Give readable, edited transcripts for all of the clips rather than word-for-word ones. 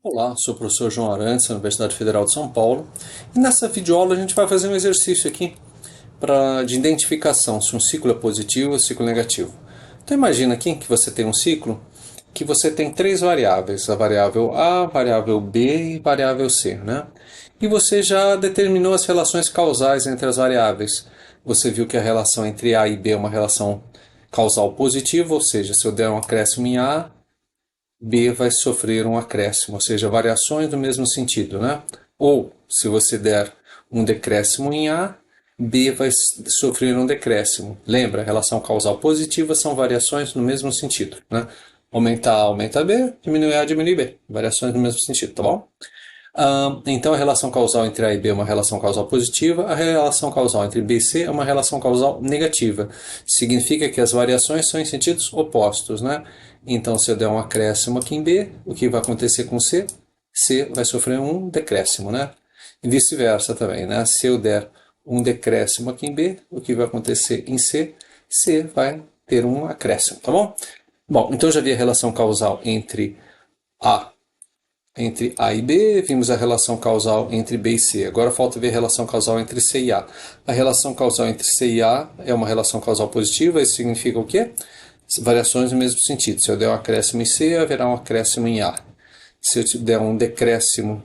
Olá, sou o professor João Arantes, da Universidade Federal de São Paulo, e nessa videoaula a gente vai fazer um exercício aqui de identificação se um ciclo é positivo ou ciclo negativo. Então imagina aqui que você tem um ciclo que você tem três variáveis, a variável A, variável B e variável C, né? E você já determinou as relações causais entre as variáveis. Você viu que a relação entre A e B é uma relação causal positiva, ou seja, se eu der um acréscimo em A, B vai sofrer um acréscimo, ou seja, variações do mesmo sentido, né? Ou, se você der um decréscimo em A, B vai sofrer um decréscimo. Lembra, relação causal positiva são variações no mesmo sentido, né? Aumenta A, aumenta B, diminui A, diminui B. Variações no mesmo sentido, tá bom? Então a relação causal entre A e B é uma relação causal positiva, a relação causal entre B e C é uma relação causal negativa. Significa que as variações são em sentidos opostos, né? Então se eu der um acréscimo aqui em B, o que vai acontecer com C? C vai sofrer um decréscimo, né? E vice-versa também, né? Se eu der um decréscimo aqui em B, o que vai acontecer em C? C vai ter um acréscimo, tá bom? Bom, então já vi a relação causal entre A e B, vimos a relação causal entre B e C. Agora falta ver a relação causal entre C e A. A relação causal entre C e A é uma relação causal positiva, isso significa o quê? Variações no mesmo sentido. Se eu der um acréscimo em C, haverá um acréscimo em A. Se eu der um decréscimo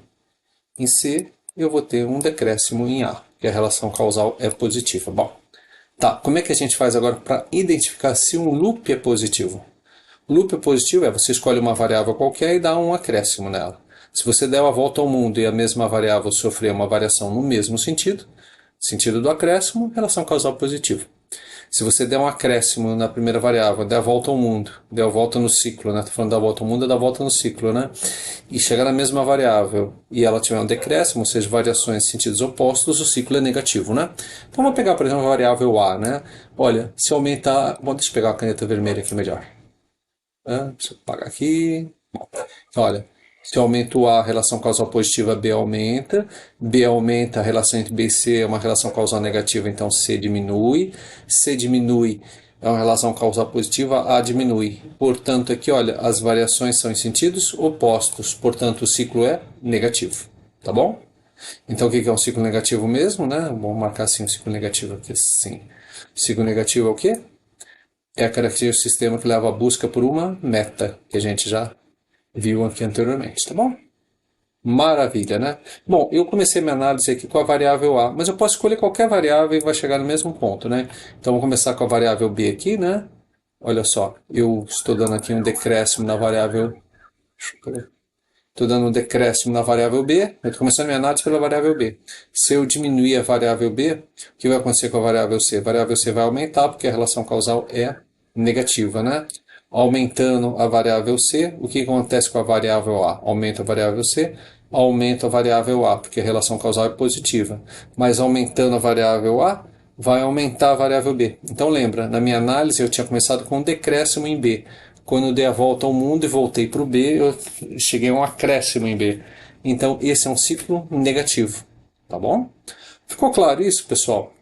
em C, eu vou ter um decréscimo em A, que a relação causal é positiva. Bom, tá, como é que a gente faz agora para identificar se um loop é positivo? O loop positivo é você escolhe uma variável qualquer e dá um acréscimo nela. Se você der a volta ao mundo e a mesma variável sofrer uma variação no mesmo sentido, sentido do acréscimo, relação causal positiva. Se você der um acréscimo na primeira variável, der a volta ao mundo, der a volta no ciclo, né? Estou falando da volta ao mundo, é da volta no ciclo, né? E chegar na mesma variável e ela tiver um decréscimo, ou seja, variações em sentidos opostos, o ciclo é negativo, né? Então vamos pegar, por exemplo, a variável A, né? Olha, se aumentar... Bom, deixa eu pegar a caneta vermelha aqui melhor. Deixa eu apagar aqui. Bom, então, olha, se eu aumento A, a relação causal positiva B aumenta. B aumenta, a relação entre B e C é uma relação causal negativa, então C diminui. C diminui, é uma relação causal positiva, A diminui. Portanto, aqui, olha, as variações são em sentidos opostos. Portanto, o ciclo é negativo. Tá bom? Então, o que é um ciclo negativo mesmo, né? Vamos marcar assim um ciclo negativo aqui, assim. O ciclo negativo é o quê? É a característica do sistema que leva à busca por uma meta, que a gente já viu aqui anteriormente, tá bom? Maravilha, né? Bom, eu comecei minha análise aqui com a variável A, mas eu posso escolher qualquer variável e vai chegar no mesmo ponto, né? Então, vou começar com a variável B aqui, né? Olha só, eu estou dando aqui um decréscimo na variável... Estou dando um decréscimo na variável B, eu estou começando minha análise pela variável B. Se eu diminuir a variável B, o que vai acontecer com a variável C? A variável C vai aumentar, porque a relação causal é negativa, né? Aumentando a variável C, o que acontece com a variável A? Aumenta a variável C, aumenta a variável A, porque a relação causal é positiva. Mas aumentando a variável A, vai aumentar a variável B. Então lembra, na minha análise eu tinha começado com um decréscimo em B. Quando eu dei a volta ao mundo e voltei para o B, eu cheguei a um acréscimo em B. Então esse é um ciclo negativo, tá bom? Ficou claro isso, pessoal?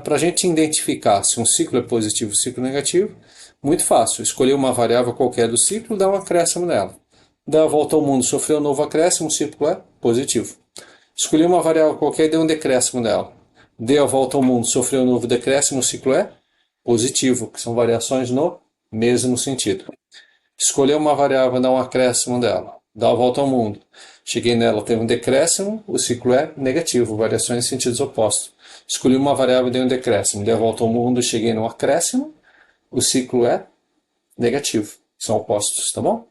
Para a gente identificar se um ciclo é positivo ou ciclo negativo, muito fácil. Escolher uma variável qualquer do ciclo, dar um acréscimo nela. Dar a volta ao mundo, sofreu um novo acréscimo, o ciclo é positivo. Escolher uma variável qualquer e deu um decréscimo nela. Deu a volta ao mundo, sofreu um novo decréscimo, o ciclo é positivo, que são variações no mesmo sentido. Escolher uma variável, dar um acréscimo dela. Dar a volta ao mundo. Cheguei nela, teve um decréscimo, o ciclo é negativo, variações em sentidos opostos. Escolhi uma variável, dei um decréscimo. Dei a volta ao mundo, cheguei num acréscimo, o ciclo é negativo. São opostos, tá bom?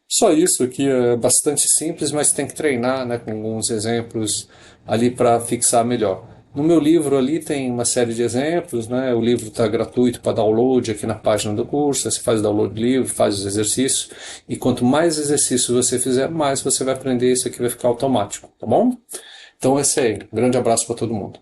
Só isso aqui é bastante simples, mas tem que treinar, né, com alguns exemplos ali para fixar melhor. No meu livro ali tem uma série de exemplos, né? O livro está gratuito para download aqui na página do curso. Você faz download do livro, faz os exercícios. E quanto mais exercícios você fizer, mais você vai aprender. Isso aqui vai ficar automático, tá bom? Então esse aí. Um grande abraço para todo mundo.